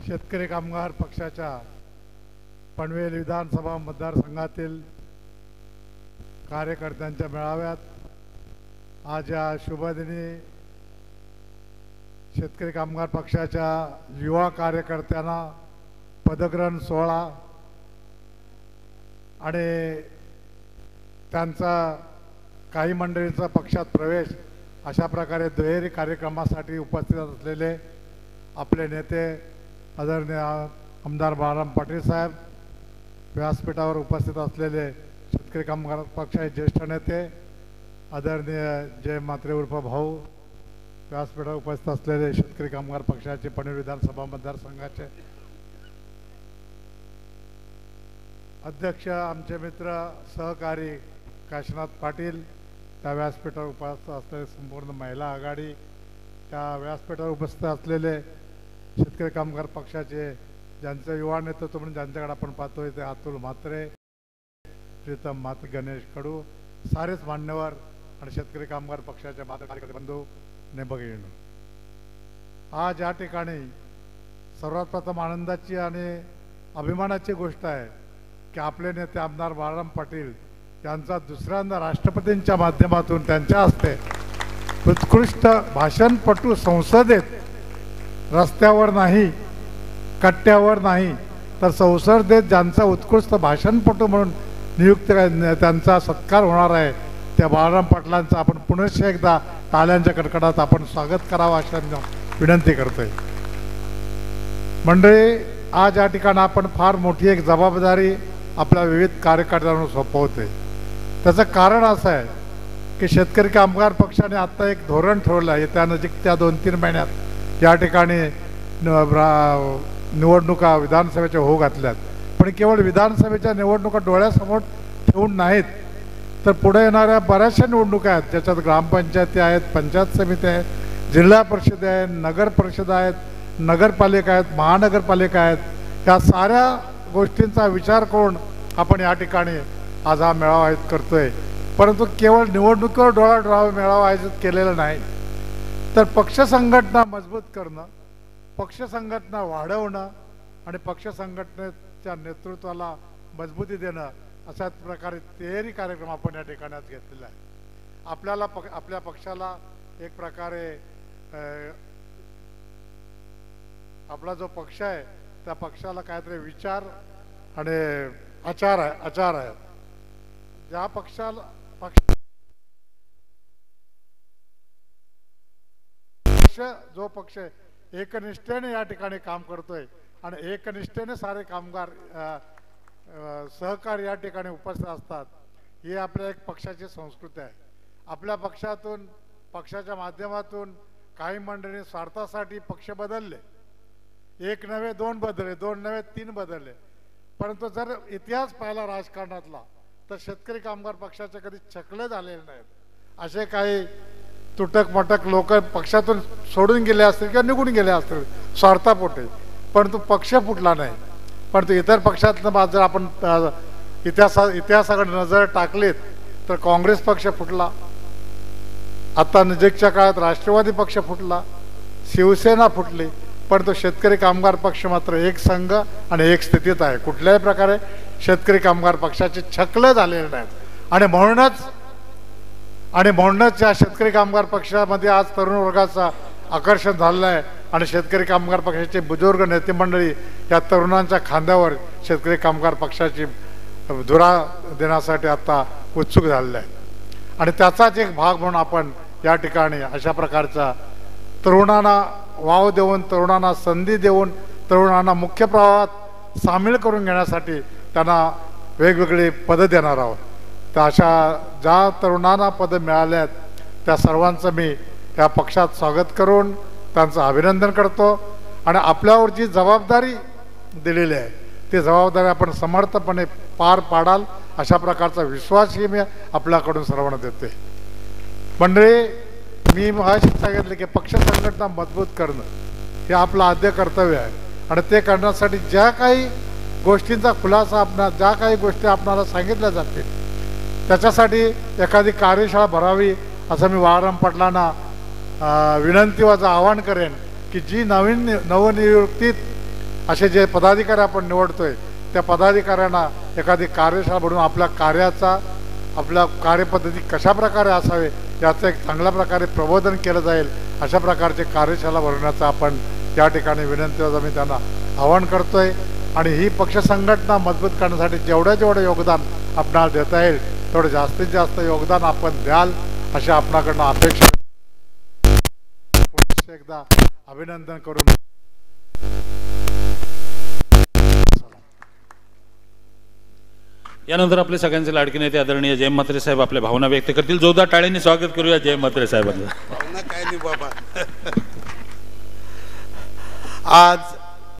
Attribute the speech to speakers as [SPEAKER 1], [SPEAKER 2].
[SPEAKER 1] शेतकरी कामगार पक्षाच्या पनवेल विधानसभा मतदारसंघातील कार्यकर्त्यांच्या मेळाव्यात आज या शुभदिनी शेतकरी कामगार पक्षाच्या युवा कार्यकर्त्यांना पदग्रहण सोहळा आणि त्यांचा काही मंडळींचा पक्षात प्रवेश अशा प्रकारे दुहेरी कार्यक्रमासाठी उपस्थित असलेले आपले नेते आदरणीय आमदार बाळाराम पाटील साहेब, व्यासपीठावर उपस्थित असलेले शेतकरी कामगार पक्षाचे ज्येष्ठ नेते आदरणीय जय म्हात्रे उर्फ भाऊ, व्यासपीठावर उपस्थित असलेले शेतकरी कामगार पक्षाचे पनवेल विधानसभा मतदारसंघाचे अध्यक्ष, आमचे मित्र सहकारी काशीनाथ पाटील, त्या व्यासपीठावर उपस्थित असलेले संपूर्ण महिला आघाडी, त्या व्यासपीठावर उपस्थित असलेले शेतकरी कामगार पक्षाचे ज्यांचं युवा नेतृत्व म्हणून ज्यांच्याकडे आपण पाहतोय ते अतुल म्हात्रे, प्रीतम म्हात्रे, गणेश कडू, सारेच मान्यवर आणि शेतकरी कामगार पक्षाच्या कार्यकर्ते बंधू ने भगिनी, आज या ठिकाणी सर्वात प्रथम आनंदाची आणि अभिमानाची गोष्ट आहे की आपले नेते आमदार बाळाराम पाटील यांचा दुसऱ्यांदा राष्ट्रपतींच्या माध्यमातून त्यांच्या हस्ते उत्कृष्ट भाषणपटू संसदेत रस्त्यावर नाही, कट्ट्यावर नाही तर संसदेत ज्यांचा उत्कृष्ट भाषणपटू म्हणून नियुक्त त्यांचा सत्कार होणार आहे, त्या बाळाराम पाटलांचा आपण पुनश्च एकदा टाळ्यांच्या कडकडात आपण स्वागत करावं अशा विनंती करतोय. मंडळी, आज या ठिकाणी आपण फार मोठी एक जबाबदारी आपल्या विविध कार्यकर्त्यांना सोपवतोय. त्याचं कारण असं आहे की शेतकरी कामगार पक्षाने आत्ता एक धोरण ठरवलं आहे. येत्या नजीकच्या 2-3 महिन्यात या ठिकाणी निवडणुका विधानसभेच्या होऊ घातल्यात, पण केवळ विधानसभेच्या निवडणुका डोळ्यासमोर ठेवून नाहीत तर पुढे येणाऱ्या बऱ्याचशा निवडणुका आहेत, ज्याच्यात ग्रामपंचायती आहेत, पंचायत समिती आहेत, जिल्हा परिषद आहे, नगर परिषद आहेत, नगरपालिका आहेत, महानगरपालिका आहेत. या साऱ्या गोष्टींचा विचार करून आपण या ठिकाणी आज हा मेळावा आयोजित करतोय. परंतु केवळ निवडणुकीवर डोळा मेळावा आयोजित केलेला नाही तर पक्ष संघटना मजबूत करणं, पक्ष संघटना वाढवणं आणि पक्ष संघटनेच्या नेतृत्वाला मजबूती देणं अशा प्रकारे तयारी कार्यक्रम आपण या ठिकाणी घेतलेला आहे. आपल्याला आपल्या पक्षाला एक प्रकारे आपला जो पक्ष आहे त्या पक्षाला काहीतरी विचार आणि आचार आहे. ज्या पक्षाला जो पक्ष एकनिष्ठेने या ठिकाणी काम करतोय आणि एकनिष्ठेने सारे कामगार सहकारी या ठिकाणी उपस्थित असतात, ही आपल्या एक पक्षाची संस्कृती आहे. आपल्या पक्षातून, पक्षाच्या माध्यमातून काही मंडळी स्वार्थासाठी पक्ष बदलले, 1 नव्हे 2 बदलले, 2 नव्हे 3 बदलले. परंतु जर इतिहास पाहिला राजकारणातला तर शेतकरी कामगार पक्षाचे कधी छकले झालेले नाहीत. असे काही तुटक मटक लोक पक्षातून सोडून गेले असतील किंवा निघून गेले असतील स्वार्थापोटी, परंतु पक्ष फुटला नाही. परंतु इतर पक्षातनं जर आपण इतिहासाकडे नजर टाकलीत तर काँग्रेस पक्ष फुटला, आता नजीकच्या काळात राष्ट्रवादी पक्ष फुटला, शिवसेना फुटली, परंतु शेतकरी कामगार पक्ष मात्र एक संघ आणि एक स्थितीत आहे. कुठल्याही प्रकारे शेतकरी कामगार पक्षाचे छकले झालेले नाहीत आणि म्हणूनच या शेतकरी कामगार पक्षामध्ये आज तरुण वर्गाचं आकर्षण झालेलं आहे आणि शेतकरी कामगार पक्षाचे बुजुर्ग नेते मंडळी या तरुणांच्या खांद्यावर शेतकरी कामगार पक्षाची धुरा देण्यासाठी आता उत्सुक झालेले आहेत. आणि त्याचाच एक भाग म्हणून आपण या ठिकाणी अशा प्रकारचा तरुणांना वाव देऊन, तरुणांना संधी देऊन, तरुणांना मुख्य प्रवाहात सामील करून घेण्यासाठी त्यांना वेगवेगळी पदं देणार आहोत. तर अशा ज्या तरुणांना पदं मिळाले आहेत त्या सर्वांचं मी या पक्षात स्वागत करून त्यांचं अभिनंदन करतो आणि आपल्यावर जी जबाबदारी दिलेली आहे ती जबाबदारी आपण समर्थपणे पार पाडाल अशा प्रकारचा विश्वासही मी आपल्याकडून सर्वांना देते. मंडळी, मी मगाशी सांगितले की पक्ष संघटना मजबूत करणं हे आपलं आद्य कर्तव्य आहे आणि ते करण्यासाठी ज्या काही गोष्टींचा खुलासा ज्या काही गोष्टी आपल्याला सांगितल्या जातील त्याच्यासाठी एखादी कार्यशाळा भरावी असं मी बाळाराम पाटलांना विनंती व आवाहन करेन की जी नवनियुक्तीत असे जे पदाधिकारी आपण निवडतोय त्या पदाधिकाऱ्यांना एखादी कार्यशाळा बनवून आपल्या कार्याचा आपल्या कार्यपद्धती कशा प्रकारे असावे याचं एक चांगल्या प्रकारे प्रबोधन केलं जाईल अशा प्रकारचे कार्यशाळा भरवण्याचा आपण या ठिकाणी विनंती मी त्यांना आवाहन करतोय। आणि ही पक्ष संघटना मजबूत करण्यासाठी जेवढं योगदान आपणाला देता येईल तेवढं जास्तीत जास्त योगदान आपण द्याल अशी आपणाकडनं अपेक्षा। पुन्हा एकदा अभिनंदन करून
[SPEAKER 2] यानंतर आपले सगळ्यांचे लाडके नेते आदरणीय जयंत म्हात्रे साहेब आपल्या भावना व्यक्त करतील। जोरदार टाळ्यांनी स्वागत करूया जयंत म्हात्रे साहेबांचं।
[SPEAKER 3] भावना काय नाही बाबा, आज